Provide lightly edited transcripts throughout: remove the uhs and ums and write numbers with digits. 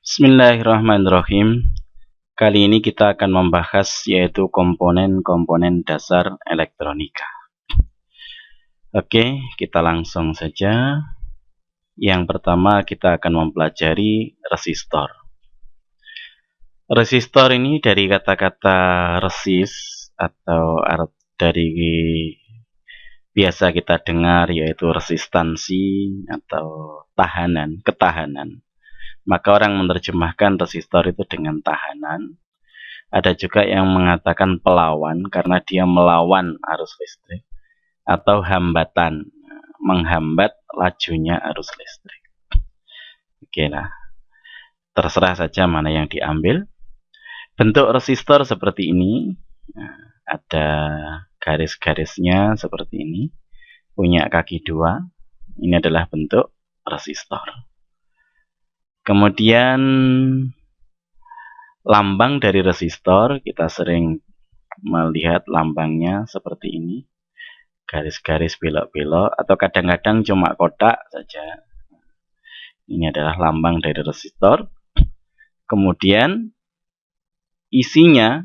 Bismillahirrahmanirrahim. Kali ini kita akan membahas yaitu komponen-komponen dasar elektronika. Oke, kita langsung saja. Yang pertama kita akan mempelajari resistor. Resistor ini dari kata-kata resist atau dari biasa kita dengar yaitu resistansi atau ketahanan. Maka orang menerjemahkan resistor itu dengan tahanan. Ada juga yang mengatakan pelawan karena dia melawan arus listrik, atau hambatan, menghambat lajunya arus listrik. Oke, nah, terserah saja mana yang diambil. Bentuk resistor seperti ini, ada garis-garisnya seperti ini, punya kaki dua. Ini adalah bentuk resistor. Kemudian lambang dari resistor, kita sering melihat lambangnya seperti ini. Garis-garis belok-belok atau kadang-kadang cuma kotak saja. Ini adalah lambang dari resistor. Kemudian isinya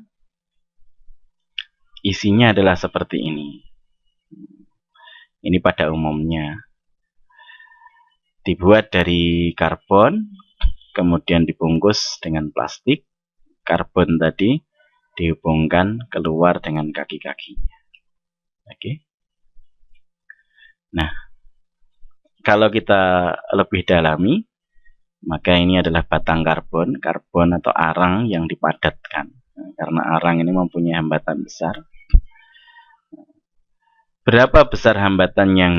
adalah seperti ini. Ini pada umumnya dibuat dari karbon, kemudian dibungkus dengan plastik. Karbon tadi dihubungkan keluar dengan kaki-kakinya. Oke. Nah, kalau kita lebih dalami, maka ini adalah batang karbon atau arang yang dipadatkan. Karena arang ini mempunyai hambatan besar. Berapa besar hambatan yang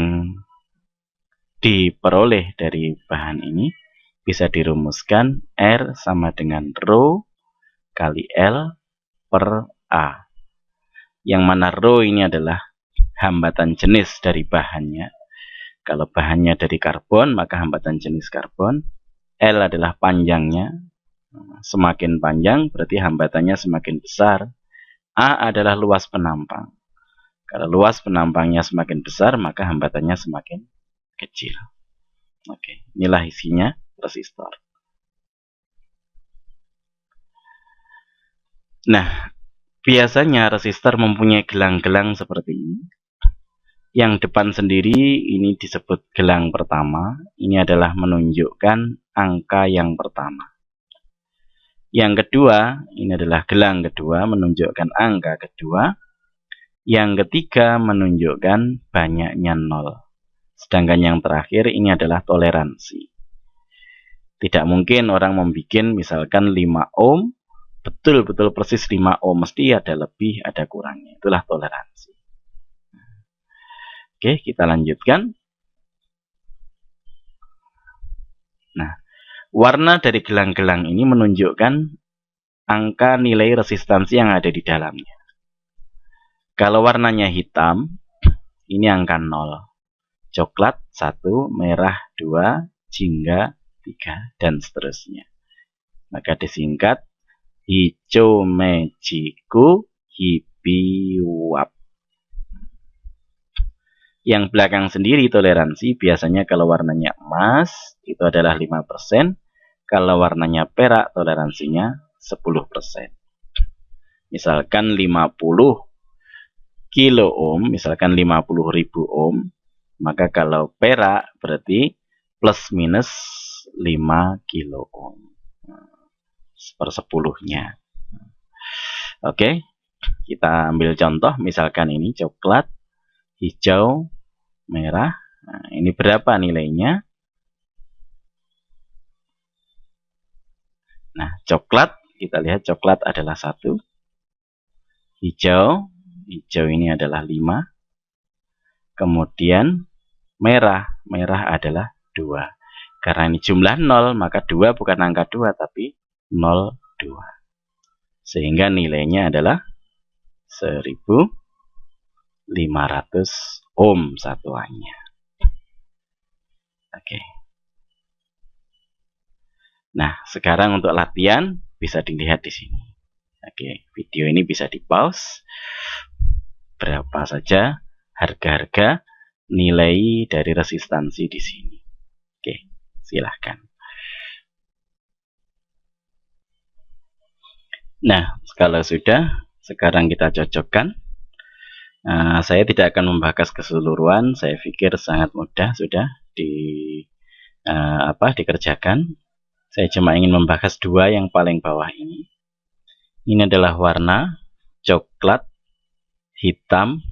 diperoleh dari bahan ini? Bisa dirumuskan R sama dengan Rho kali L per A. Yang mana Rho ini adalah hambatan jenis dari bahannya. Kalau bahannya dari karbon, maka hambatan jenis karbon. L adalah panjangnya. Semakin panjang berarti hambatannya semakin besar. A adalah luas penampang. Kalau luas penampangnya semakin besar, maka hambatannya semakin kecil. Oke, inilah isinya resistor. Nah, biasanya resistor mempunyai gelang-gelang seperti ini. Yang depan sendiri ini disebut gelang pertama. Ini adalah menunjukkan angka yang pertama. Yang kedua, ini adalah gelang kedua, menunjukkan angka kedua. Yang ketiga, menunjukkan banyaknya nol. Sedangkan yang terakhir, ini adalah toleransi. Tidak mungkin orang membuat misalkan 5 ohm, betul-betul persis 5 ohm, mesti ada lebih, ada kurangnya. Itulah toleransi. Oke, kita lanjutkan. Nah, warna dari gelang-gelang ini menunjukkan angka nilai resistansi yang ada di dalamnya. Kalau warnanya hitam, ini angka 0. Coklat 1, merah 2, jingga 3, dan seterusnya. Maka disingkat hijau mejiku hibiwap. Yang belakang sendiri toleransi, biasanya kalau warnanya emas itu adalah 5%. Kalau warnanya perak toleransinya 10%. Misalkan 50 kilo ohm, misalkan 50.000 ohm, maka kalau perak berarti plus minus 5 kilo ohm. Sepersepuluhnya. Oke, kita ambil contoh, misalkan ini coklat, hijau, merah. Nah, ini berapa nilainya? Nah, coklat, kita lihat coklat adalah 1. Hijau ini adalah 5. Kemudian merah adalah 2. Karena ini jumlah 0, maka 2 bukan angka 2, tapi 0,2. Sehingga nilainya adalah 1500 ohm satuannya. Oke. Nah, sekarang untuk latihan bisa dilihat di sini. Oke, video ini bisa di-pause. Berapa saja harga-harga nilai dari resistansi di sini. Oke, silahkan. Nah, kalau sudah, sekarang kita cocokkan. Saya tidak akan membahas keseluruhan, saya pikir sangat mudah sudah dikerjakan. Saya cuma ingin membahas dua yang paling bawah ini. Ini adalah warna coklat, hitam,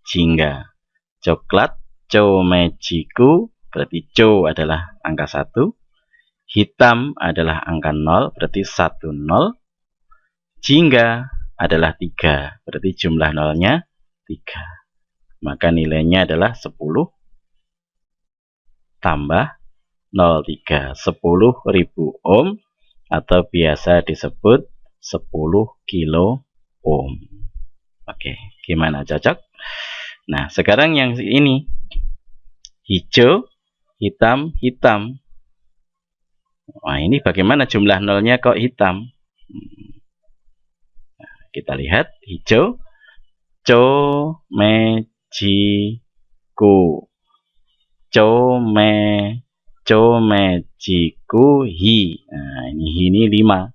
jingga. Coklat, co mejiku, berarti co adalah angka 1. Hitam adalah angka 0, berarti 1, 0. Jingga adalah 3, berarti jumlah nolnya 3. Maka nilainya adalah 10 tambah 0,3. 10.000 ohm atau biasa disebut 10 kilo ohm. Oke, gimana, cocok? Nah, sekarang yang ini hijau, hitam, hitam. Wah, ini bagaimana jumlah nolnya kok hitam? Nah, kita lihat hijau, co mejiku, co mejiku hi. Nah, ini 5.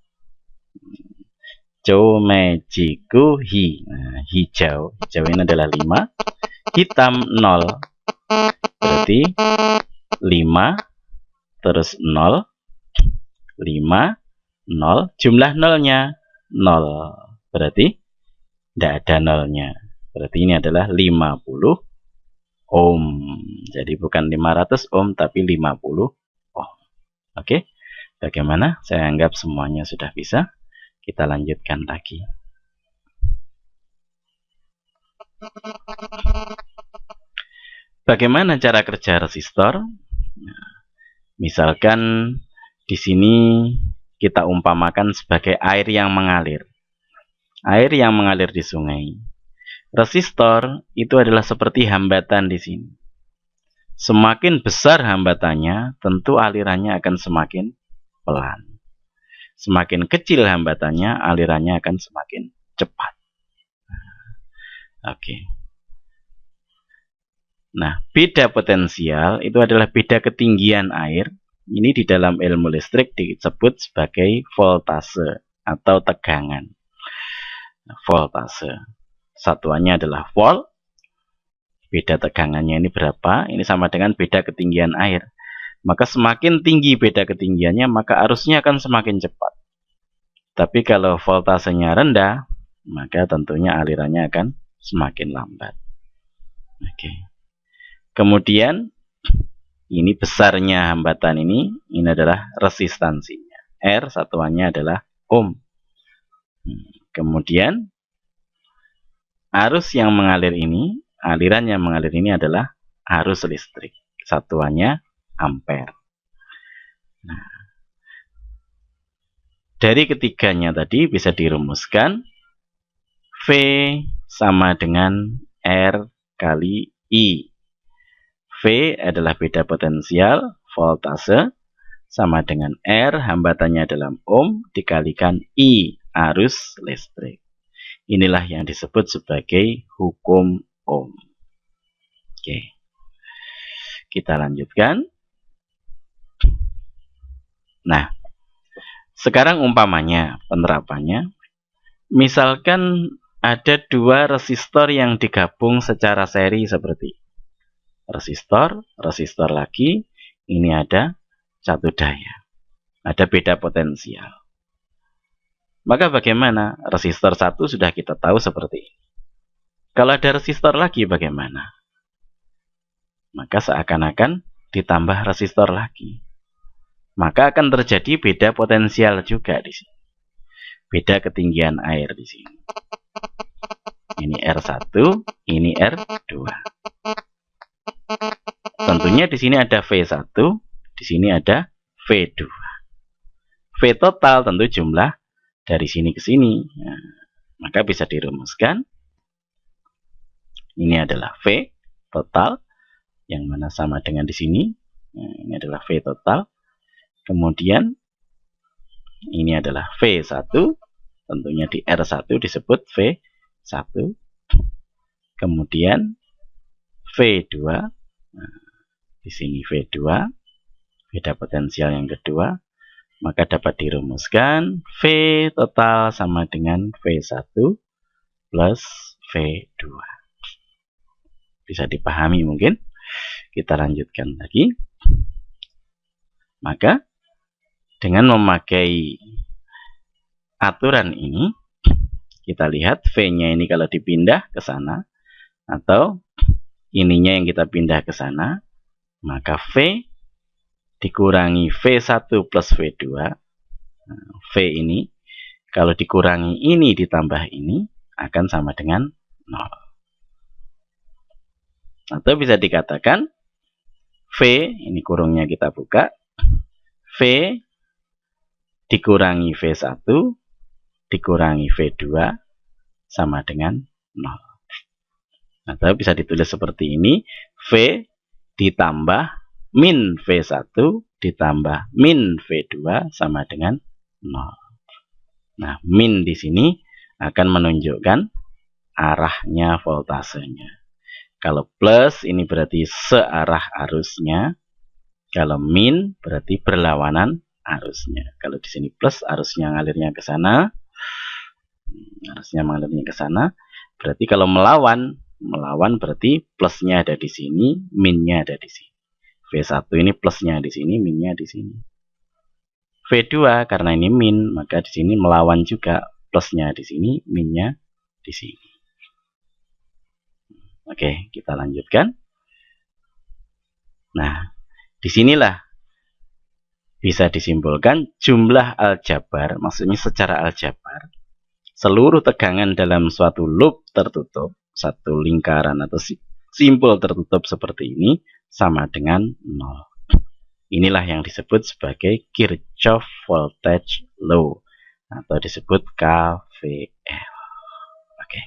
Co mejiku hi. Nah, hijau ini adalah 5. Hitam 0. Berarti 5 terus 0, 5, 0. Jumlah nolnya 0. Berarti tidak ada nolnya. Berarti ini adalah 50 ohm. Jadi bukan 500 ohm tapi 50 ohm. Oke. Bagaimana? Saya anggap semuanya sudah bisa. Kita lanjutkan lagi. Bagaimana cara kerja resistor? Nah, misalkan di sini kita umpamakan sebagai air yang mengalir. Air yang mengalir di sungai. Resistor itu adalah seperti hambatan di sini. Semakin besar hambatannya, tentu alirannya akan semakin pelan. Semakin kecil hambatannya, alirannya akan semakin cepat. Oke. Nah, beda potensial itu adalah beda ketinggian air. Ini di dalam ilmu listrik disebut sebagai voltase atau tegangan. Voltase. Satuannya adalah volt. Beda tegangannya ini berapa? Ini sama dengan beda ketinggian air. Maka semakin tinggi beda ketinggiannya, maka arusnya akan semakin cepat. Tapi kalau voltasenya rendah, maka tentunya alirannya akan semakin lambat. Oke. Kemudian ini besarnya hambatan ini adalah resistansinya. R satuannya adalah ohm. Kemudian arus yang mengalir ini, aliran yang mengalir ini adalah arus listrik. Satuannya ampere. Nah, dari ketiganya tadi bisa dirumuskan V sama dengan R kali I. V adalah beda potensial, voltase, sama dengan R, hambatannya dalam ohm, dikalikan I, arus listrik. Inilah yang disebut sebagai hukum ohm. Oke. Kita lanjutkan. Nah, sekarang umpamanya, penerapannya. Misalkan ada dua resistor yang digabung secara seri seperti resistor, resistor lagi, ini ada satu daya. Ada beda potensial. Maka bagaimana? Resistor 1 sudah kita tahu seperti ini. Kalau ada resistor lagi bagaimana? Maka seakan-akan ditambah resistor lagi. Maka akan terjadi beda potensial juga di sini. Beda ketinggian air di sini. Ini R1, ini R2. Tentunya di sini ada V1, di sini ada V2. V total tentu jumlah dari sini ke sini. Nah, maka bisa dirumuskan. Ini adalah V total, yang mana sama dengan di sini. Nah, ini adalah V total. Kemudian ini adalah V1. Tentunya di R1 disebut V1. Kemudian V2. Nah, di sini V2. Beda potensial yang kedua. Maka dapat dirumuskan V total sama dengan V1 plus V2. Bisa dipahami mungkin? Kita lanjutkan lagi. Maka dengan memakai aturan ini, kita lihat V-nya ini kalau dipindah ke sana, atau ininya yang kita pindah ke sana, maka V dikurangi V1 plus V2. V ini kalau dikurangi ini ditambah ini akan sama dengan 0. Atau bisa dikatakan V, ini kurungnya kita buka, V dikurangi V1 dikurangi V2 sama dengan 0. Atau bisa ditulis seperti ini, V ditambah min V1 ditambah min V2 sama dengan 0. Nah, min di sini akan menunjukkan arahnya voltasenya. Kalau plus ini berarti searah arusnya. Kalau min berarti berlawanan arusnya. Kalau di sini plus, arusnya ngalirnya ke sana. Arusnya mengalirnya ke sana. Berarti kalau melawan berarti plusnya ada di sini, minnya ada di sini. V1 ini plusnya di sini, minnya di sini. V2 karena ini min, maka di sini melawan juga, plusnya di sini, minnya di sini. Oke, kita lanjutkan. Nah, disinilah bisa disimpulkan jumlah aljabar, maksudnya secara aljabar, seluruh tegangan dalam suatu loop tertutup, satu lingkaran atau simpul tertutup seperti ini, sama dengan 0. Inilah yang disebut sebagai Kirchhoff Voltage Law, atau disebut KVL. Oke.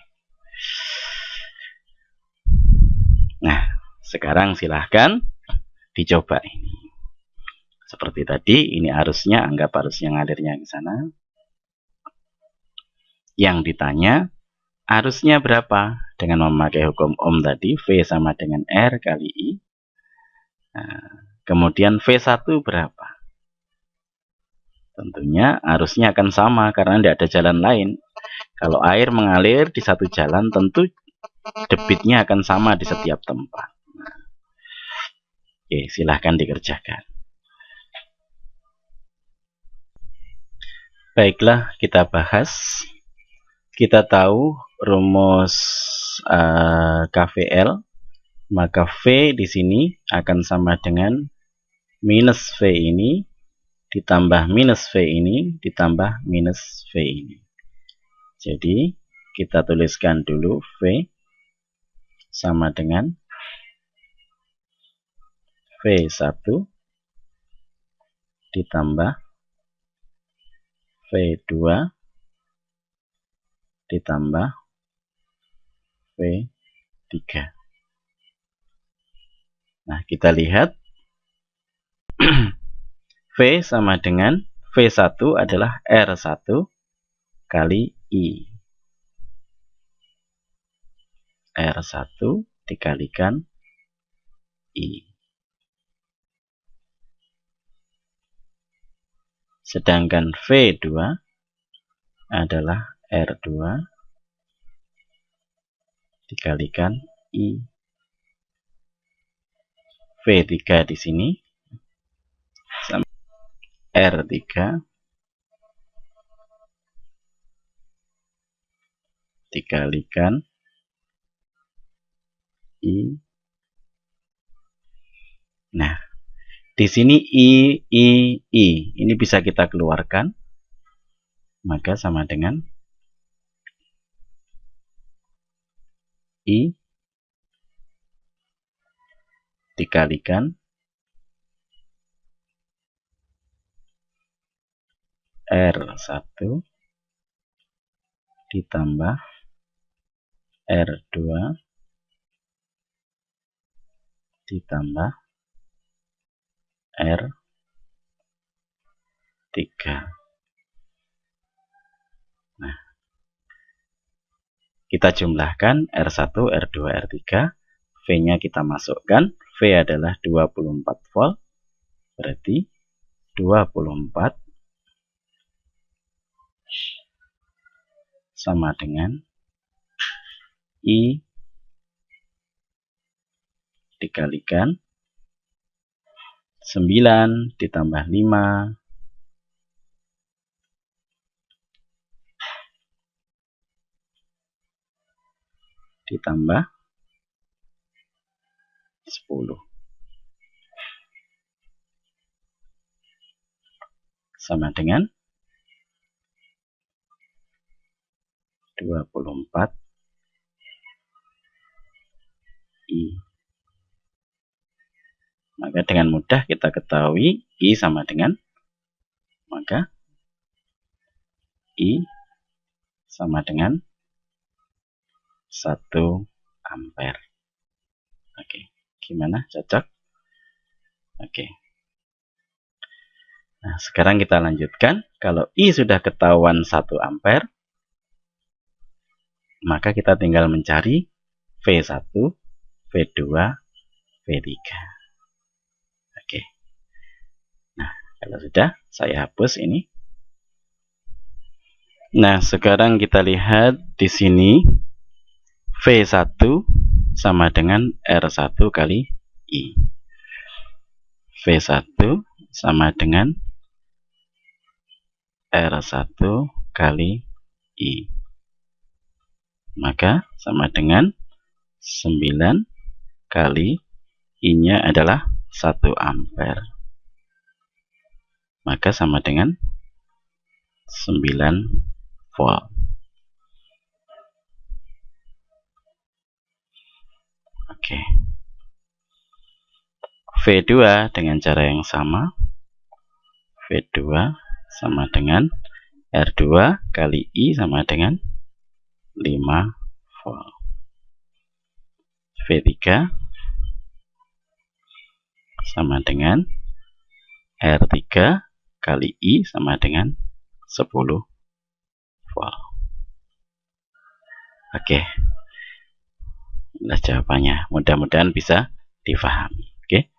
Nah, sekarang silahkan dicoba ini. Seperti tadi, ini arusnya, anggap arusnya ngalirnya ke sana. Yang ditanya, arusnya berapa? Dengan memakai hukum Ohm tadi, V sama dengan R kali I. Nah, kemudian V1 berapa? Tentunya arusnya akan sama karena tidak ada jalan lain. Kalau air mengalir di satu jalan, tentu debitnya akan sama di setiap tempat. Nah, oke, silahkan dikerjakan. Baiklah, kita bahas. Kita tahu rumus KVL, maka V di sini akan sama dengan minus V ini ditambah minus V ini ditambah minus V ini. Jadi kita tuliskan dulu V sama dengan V1 ditambah V2 ditambah V3. Nah, kita lihat V sama dengan V1 adalah R1 kali I. R1 dikalikan I. Sedangkan V2 adalah R2 dikalikan I. V3 di sini sama R3 dikalikan I. Nah, di sini I ini bisa kita keluarkan, maka sama dengan I dikalikan R1 ditambah R2 ditambah R3. Nah, kita jumlahkan R1, R2, R3. V-nya kita masukkan. V adalah 24 volt. Berarti 24 sama dengan I dikalikan 9 ditambah 5 ditambah 10 sama dengan 24 I. Maka dengan mudah kita ketahui I sama dengan, maka I sama dengan 1 ampere. Oke, gimana? Cocok? Oke. Nah, sekarang kita lanjutkan. Kalau I sudah ketahuan 1 ampere, maka kita tinggal mencari V1, V2, V3. Oke. Nah, kalau sudah, saya hapus ini. Nah, sekarang kita lihat di sini V1 sama dengan R1 kali I. V1 sama dengan R1 kali I. Maka sama dengan 9 kali I-nya adalah 1 ampere. Maka sama dengan 9 volt. Oke. V2 dengan cara yang sama. V2 sama dengan R2 kali I sama dengan 5 volt. V3 sama dengan R3 kali I sama dengan 10 volt. Oke. Inilah jawabannya. Mudah-mudahan bisa difahami. Oke.